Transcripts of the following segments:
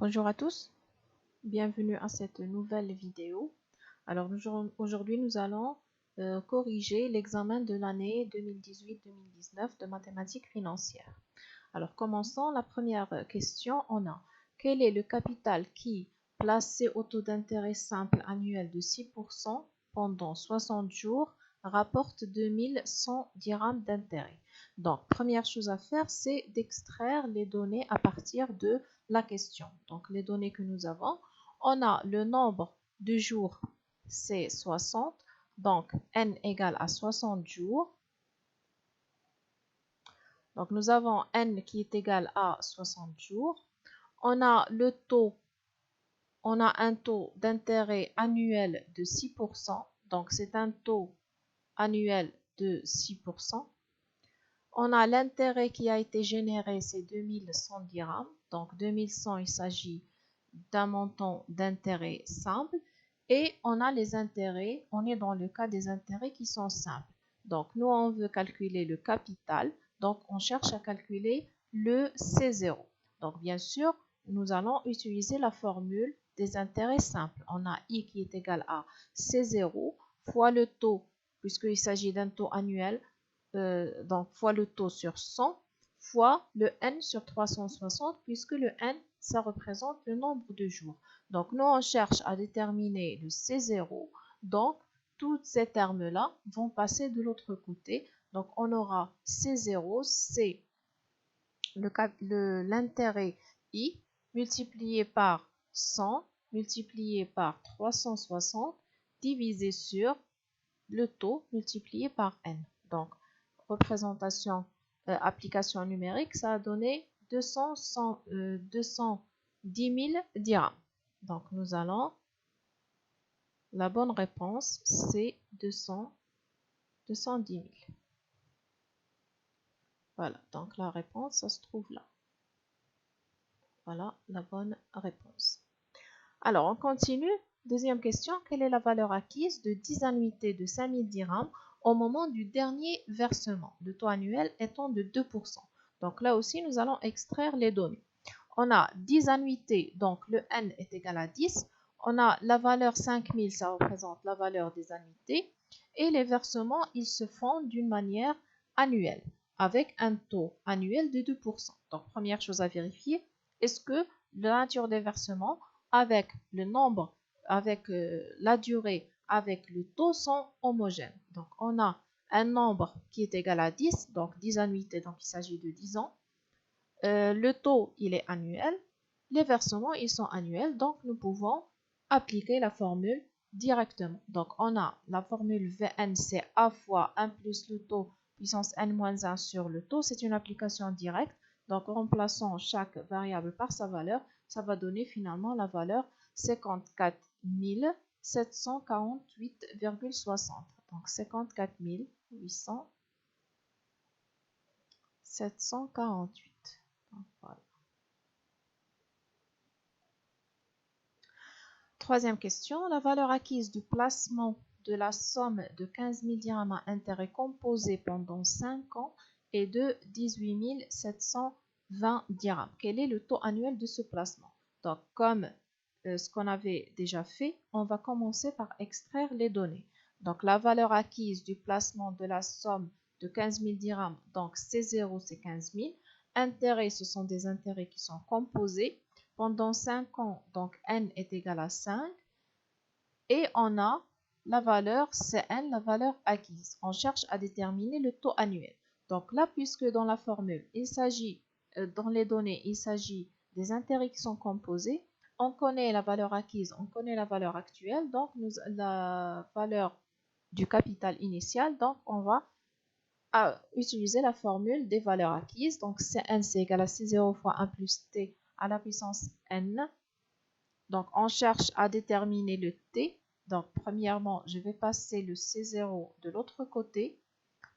Bonjour à tous, bienvenue à cette nouvelle vidéo. Alors aujourd'hui nous allons corriger l'examen de l'année 2018-2019 de mathématiques financières. Alors commençons la première question. On a quel est le capital qui, placé au taux d'intérêt simple annuel de 6% pendant 60 jours, rapporte 2100 dirhams d'intérêt. Donc première chose à faire, c'est d'extraire les données à partir de la question. Donc les données que nous avons, on a le nombre de jours, c'est 60, donc n égale à 60 jours. Donc nous avons n qui est égal à 60 jours. On a le taux, on a un taux d'intérêt annuel de 6%, donc c'est un taux annuel de 6%. On a l'intérêt qui a été généré, c'est 2100 dirhams. Donc 2100, il s'agit d'un montant d'intérêt simple. Et on a les intérêts, on est dans le cas des intérêts qui sont simples. Donc nous, on veut calculer le capital. Donc on cherche à calculer le C0. Donc bien sûr, nous allons utiliser la formule des intérêts simples. On a I qui est égal à C0 fois le taux, puisqu'il s'agit d'un taux annuel, donc fois le taux sur 100 fois le n sur 360, puisque le n, ça représente le nombre de jours. Donc nous, on cherche à déterminer le C0. Donc tous ces termes-là vont passer de l'autre côté. Donc on aura C0, c'est l'intérêt I multiplié par 100 multiplié par 360 divisé sur le taux multiplié par n. Donc représentation, application numérique, ça a donné 210 000 dirhams. Donc nous allons, la bonne réponse c'est 210 000. Voilà, donc la réponse, ça se trouve là. Voilà la bonne réponse. Alors on continue. Deuxième question, quelle est la valeur acquise de 10 annuités de 5000 dirhams au moment du dernier versement, le taux annuel étant de 2%. Donc là aussi, nous allons extraire les données. On a 10 annuités, donc le n est égal à 10. On a la valeur 5000, ça représente la valeur des annuités. Et les versements, ils se font d'une manière annuelle, avec un taux annuel de 2%. Donc première chose à vérifier, est-ce que la nature des versements avec le nombre, avec la durée, avec le taux sont homogènes. Donc on a un nombre qui est égal à 10, donc 10 annuités, donc il s'agit de 10 ans. Le taux, il est annuel. Les versements, ils sont annuels, donc nous pouvons appliquer la formule directement. Donc on a la formule Vn, c'est A fois 1 plus le taux puissance n moins 1 sur le taux. C'est une application directe. Donc remplaçant chaque variable par sa valeur, ça va donner finalement la valeur 54 748,60. Donc 54 748. Donc, voilà. Troisième question, la valeur acquise du placement de la somme de 15 000 dirhams à intérêt composé pendant 5 ans est de 18 720 dirhams. Quel est le taux annuel de ce placement? Donc, comme ce qu'on avait déjà fait, on va commencer par extraire les données. Donc, la valeur acquise du placement de la somme de 15 000 dirhams, donc C0, c'est 15 000. Intérêts, ce sont des intérêts qui sont composés. Pendant 5 ans, donc n est égal à 5. Et on a la valeur Cn, la valeur acquise. On cherche à déterminer le taux annuel. Donc là, puisque dans la formule, il s'agit, dans les données, il s'agit des intérêts qui sont composés, on connaît la valeur acquise, on connaît la valeur actuelle, donc la valeur du capital initial, donc on va utiliser la formule des valeurs acquises. Donc Cn, c'est égal à C0 fois 1 plus T à la puissance n. Donc, on cherche à déterminer le t. Donc, premièrement, je vais passer le C0 de l'autre côté.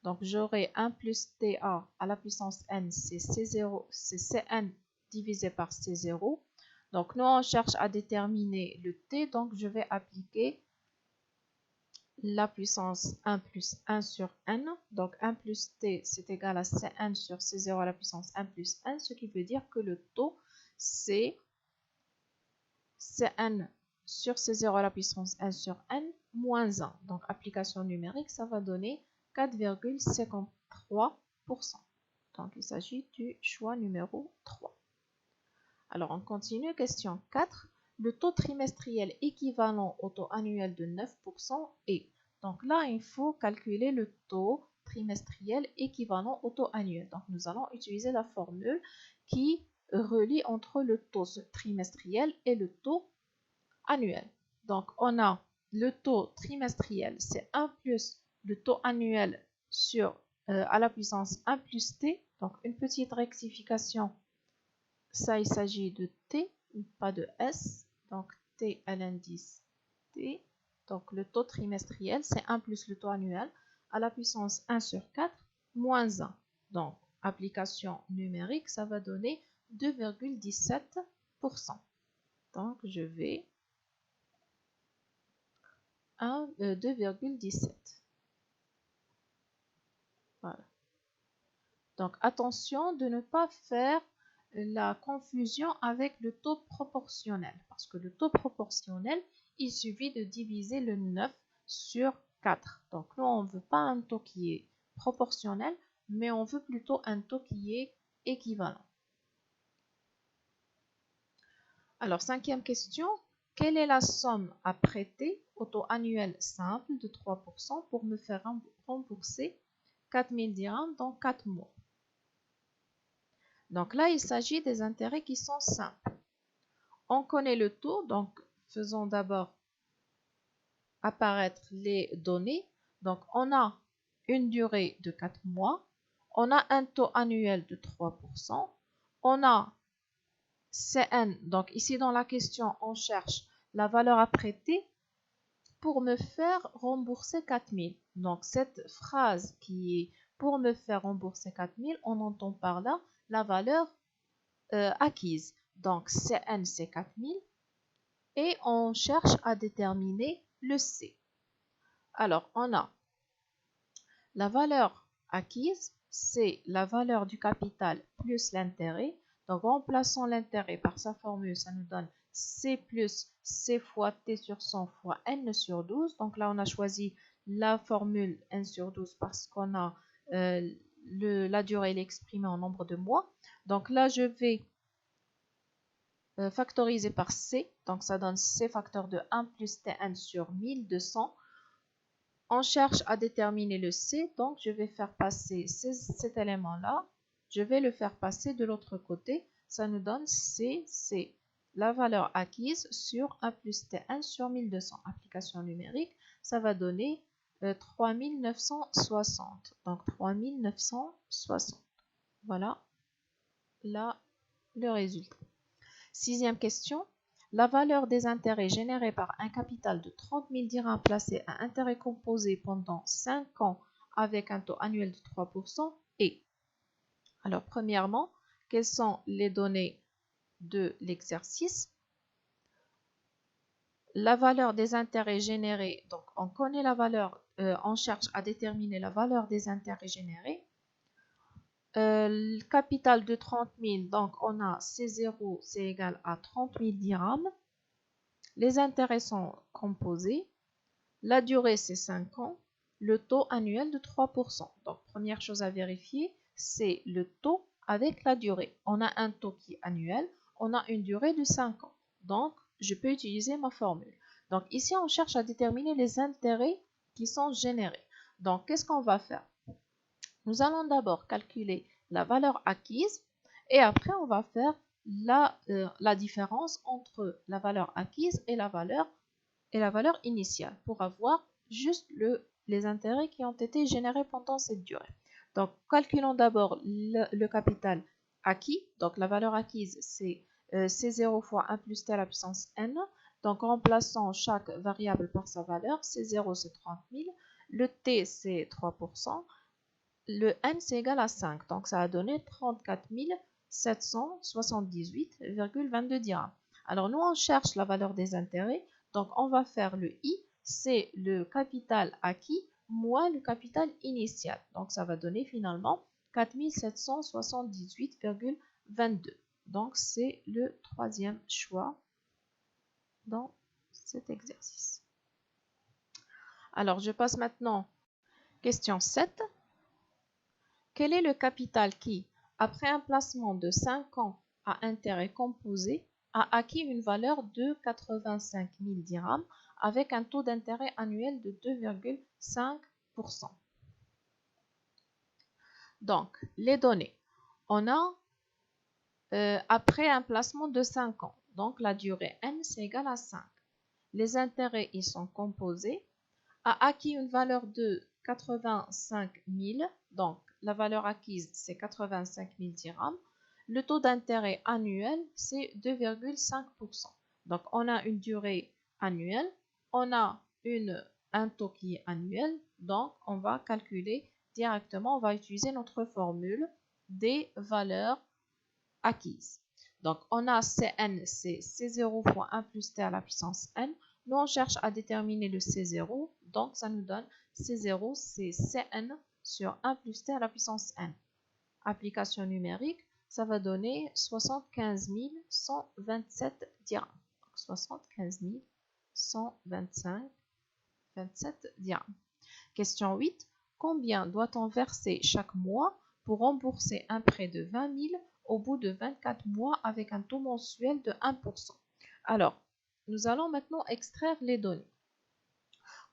Donc, j'aurai 1 plus TA à la puissance n, c'est C0, c'est Cn divisé par C0. Donc, nous, on cherche à déterminer le t. Donc, je vais appliquer la puissance 1 plus 1 sur n. Donc, 1 plus t, c'est égal à Cn sur C0 à la puissance 1 plus n, ce qui veut dire que le taux, c'est Cn sur C0 à la puissance n sur n moins 1. Donc, application numérique, ça va donner 4,53%. Donc, il s'agit du choix numéro 3. Alors, on continue. Question 4. Le taux trimestriel équivalent au taux annuel de 9% est. Donc là, il faut calculer le taux trimestriel équivalent au taux annuel. Donc, nous allons utiliser la formule qui relie entre le taux trimestriel et le taux annuel. Donc, on a le taux trimestriel, c'est 1 plus le taux annuel sur à la puissance 1 plus t. Donc, une petite rectification. Ça, il s'agit de t, pas de s. Donc, t à l'indice t. Donc, le taux trimestriel, c'est 1 plus le taux annuel à la puissance 1 sur 4 moins 1. Donc, application numérique, ça va donner 2,17%. Donc, je vais 2,17. Voilà. Donc, attention de ne pas faire la confusion avec le taux proportionnel. Parce que le taux proportionnel, il suffit de diviser le 9 sur 4. Donc, nous, on ne veut pas un taux qui est proportionnel, mais on veut plutôt un taux qui est équivalent. Alors, 5e question. Quelle est la somme à prêter au taux annuel simple de 3% pour me faire rembourser 4000 dirhams dans 4 mois? Donc là, il s'agit des intérêts qui sont simples. On connaît le taux, donc faisons d'abord apparaître les données. Donc, on a une durée de 4 mois. On a un taux annuel de 3%. On a Cn. Donc, ici, dans la question, on cherche la valeur à prêter pour me faire rembourser 4000. Donc, cette phrase qui est pour me faire rembourser 4000, on entend par là la valeur acquise. Donc, Cn, c'est 4000. Et on cherche à déterminer le C. Alors, on a la valeur acquise, c'est la valeur du capital plus l'intérêt. Donc, remplaçant l'intérêt par sa formule, ça nous donne C plus C fois T sur 100 fois N sur 12. Donc là, on a choisi la formule N sur 12 parce qu'on a la durée est exprimée en nombre de mois. Donc là, je vais factoriser par C. Donc ça donne C facteur de 1 plus Tn sur 1200. On cherche à déterminer le C, donc je vais faire passer cet élément-là, je vais le faire passer de l'autre côté, ça nous donne C, c'est la valeur acquise sur 1 plus T1 sur 1200. Application numérique, ça va donner 3960. Donc 3960. Voilà là le résultat. 6e question. La valeur des intérêts générés par un capital de 30 000 dirhams placé à intérêt composé pendant 5 ans avec un taux annuel de 3% est. Alors, premièrement, quelles sont les données de l'exercice? La valeur des intérêts générés, donc on connaît la valeur, on cherche à déterminer la valeur des intérêts générés. Le capital de 30 000, donc on a C0, c'est égal à 30 000 dirhams. Les intérêts sont composés. La durée, c'est 5 ans. Le taux annuel de 3%. Donc, première chose à vérifier, c'est le taux avec la durée. On a un taux qui est annuel. On a une durée de 5 ans. Donc, je peux utiliser ma formule. Donc, ici, on cherche à déterminer les intérêts qui sont générés. Donc, qu'est-ce qu'on va faire? Nous allons d'abord calculer la valeur acquise et après, on va faire la différence entre la valeur acquise et la valeur initiale pour avoir juste les intérêts qui ont été générés pendant cette durée. Donc, calculons d'abord le capital acquis. Donc, la valeur acquise, c'est C0 fois 1 plus T à la puissance N. Donc, remplaçant chaque variable par sa valeur, C0, c'est 30 000. Le T, c'est 3%. Le N, c'est égal à 5. Donc, ça a donné 34 778,22 dirhams. Alors, nous, on cherche la valeur des intérêts. Donc, on va faire le I, c'est le capital acquis moins le capital initial. Donc, ça va donner finalement 4 778,22. Donc, c'est le troisième choix dans cet exercice. Alors, je passe maintenant question 7. Quel est le capital qui, après un placement de 5 ans à intérêt composé, a acquis une valeur de 85 000 dirhams avec un taux d'intérêt annuel de 2,5%? Donc, les données. On a après un placement de 5 ans. Donc, la durée n, c'est égal à 5. Les intérêts, ils sont composés. A acquis une valeur de 85 000. Donc, la valeur acquise, c'est 85 000 dirhams. Le taux d'intérêt annuel, c'est 2,5%. Donc, on a une durée annuelle. On a un taux qui est annuel. Donc, on va calculer directement. On va utiliser notre formule des valeurs acquises. Donc, on a Cn, c'est C0 fois 1 plus T à la puissance n. Nous, on cherche à déterminer le C0. Donc, ça nous donne C0, c'est Cn sur 1 plus T à la puissance n. Application numérique, ça va donner 75 127 dirhams. Donc, 75 127 dirhams. Question 8. Combien doit-on verser chaque mois pour rembourser un prêt de 20 000 au bout de 24 mois avec un taux mensuel de 1%? Alors, nous allons maintenant extraire les données.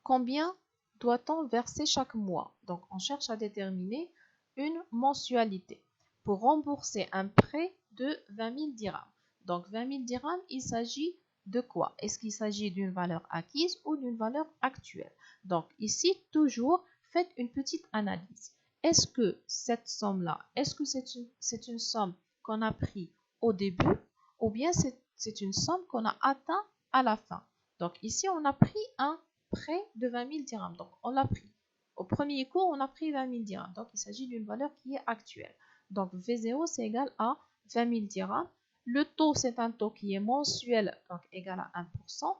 Combien doit-on verser chaque mois? Donc, on cherche à déterminer une mensualité pour rembourser un prêt de 20 000 dirhams. Donc, 20 000 dirhams, il s'agit de quoi? Est-ce qu'il s'agit d'une valeur acquise ou d'une valeur actuelle? Donc, ici, toujours, faites une petite analyse. Est-ce que cette somme-là, est-ce que c'est une somme qu'on a pris au début ou bien c'est une somme qu'on a atteint à la fin? Donc, ici, on a pris un prêt de 20 000 dirhams. Donc, on l'a pris. Au premier cours, on a pris 20 000 dirhams. Donc, il s'agit d'une valeur qui est actuelle. Donc, V0, c'est égal à 20 000 dirhams. Le taux, c'est un taux qui est mensuel, donc égal à 1%.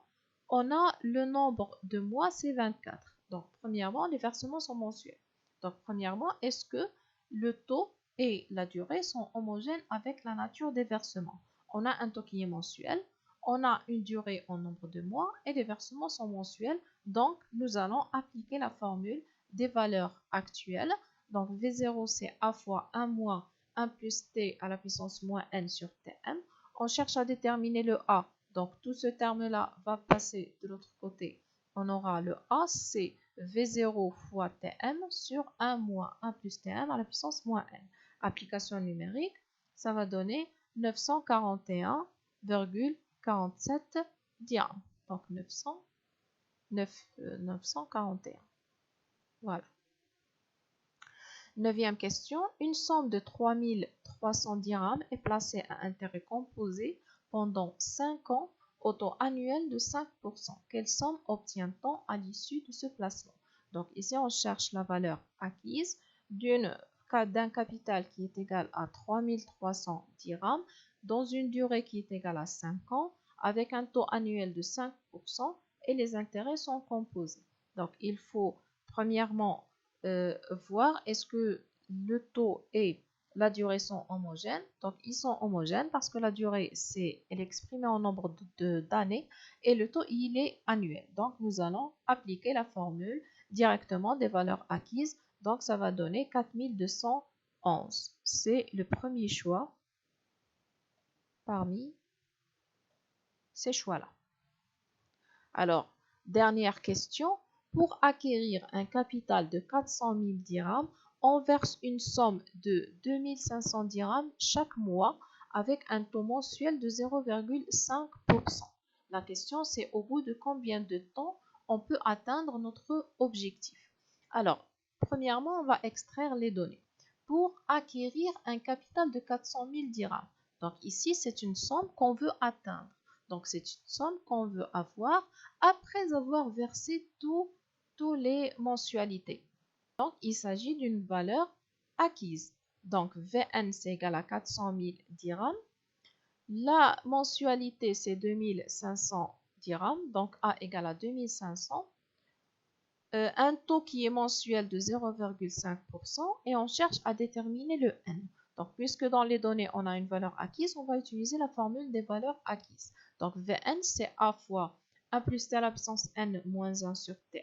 On a le nombre de mois, c'est 24. Donc, premièrement, les versements sont mensuels. Donc, premièrement, est-ce que le taux et la durée sont homogènes avec la nature des versements? On a un taux qui est mensuel. On a une durée en nombre de mois et les versements sont mensuels. Donc, nous allons appliquer la formule des valeurs actuelles. Donc, V0, c'est A fois 1 mois 1 plus T à la puissance moins N sur Tm. On cherche à déterminer le A. Donc, tout ce terme-là va passer de l'autre côté. On aura le A, c'est V0 fois Tm sur 1 moins 1 plus Tm à la puissance moins N. Application numérique, ça va donner 941,47 dirhams. Donc 941. Voilà. Neuvième question. Une somme de 3300 dirhams est placée à intérêt composé pendant 5 ans au taux annuel de 5%. Quelle somme obtient-on à l'issue de ce placement? Donc ici, on cherche la valeur acquise d'un capital qui est égal à 3300 dirhams dans une durée qui est égale à 5 ans avec un taux annuel de 5% et les intérêts sont composés. Donc il faut premièrement voir est-ce que le taux et la durée sont homogènes. Donc ils sont homogènes parce que la durée elle est exprimée en nombre d'années et le taux il est annuel. Donc nous allons appliquer la formule directement des valeurs acquises. Donc ça va donner 4211. C'est le premier choix parmi ces choix-là. Alors, dernière question. Pour acquérir un capital de 400 000 dirhams, on verse une somme de 2500 dirhams chaque mois avec un taux mensuel de 0,5%. La question, c'est au bout de combien de temps on peut atteindre notre objectif. Alors, premièrement, on va extraire les données. Pour acquérir un capital de 400 000 dirhams, donc ici, c'est une somme qu'on veut atteindre. Donc, c'est une somme qu'on veut avoir après avoir versé toutes les mensualités. Donc, il s'agit d'une valeur acquise. Donc, Vn, c'est égal à 400 000 dirhams. La mensualité, c'est 2500 dirhams. Donc, A égale à 2500. Un taux qui est mensuel de 0,5% et on cherche à déterminer le N. Donc, puisque dans les données, on a une valeur acquise, on va utiliser la formule des valeurs acquises. Donc, Vn, c'est A fois A plus T à la puissance n moins 1 sur Ta.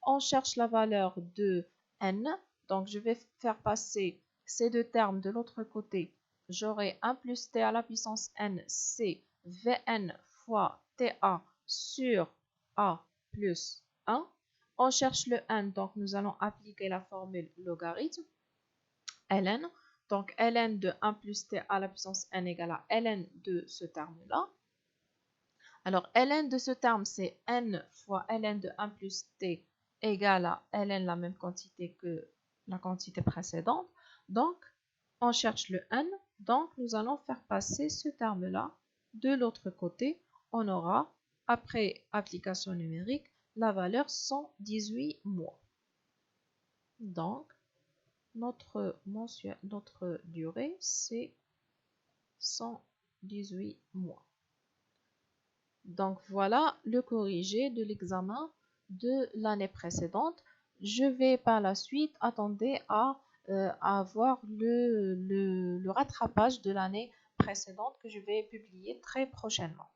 On cherche la valeur de n. Donc, je vais faire passer ces deux termes de l'autre côté. J'aurai 1 plus T à la puissance n, c'est Vn fois Ta sur A plus 1. On cherche le n, donc nous allons appliquer la formule logarithme. Ln, donc ln de 1 plus t à la puissance n égale à ln de ce terme-là. Alors ln de ce terme, c'est n fois ln de 1 plus t égale à ln, la même quantité que la quantité précédente. Donc, on cherche le n, donc nous allons faire passer ce terme-là de l'autre côté. On aura, après application numérique, la valeur 118 mois. Donc, notre durée, c'est 118 mois. Donc, voilà le corrigé de l'examen de l'année précédente. Je vais par la suite attendre à avoir le rattrapage de l'année précédente que je vais publier très prochainement.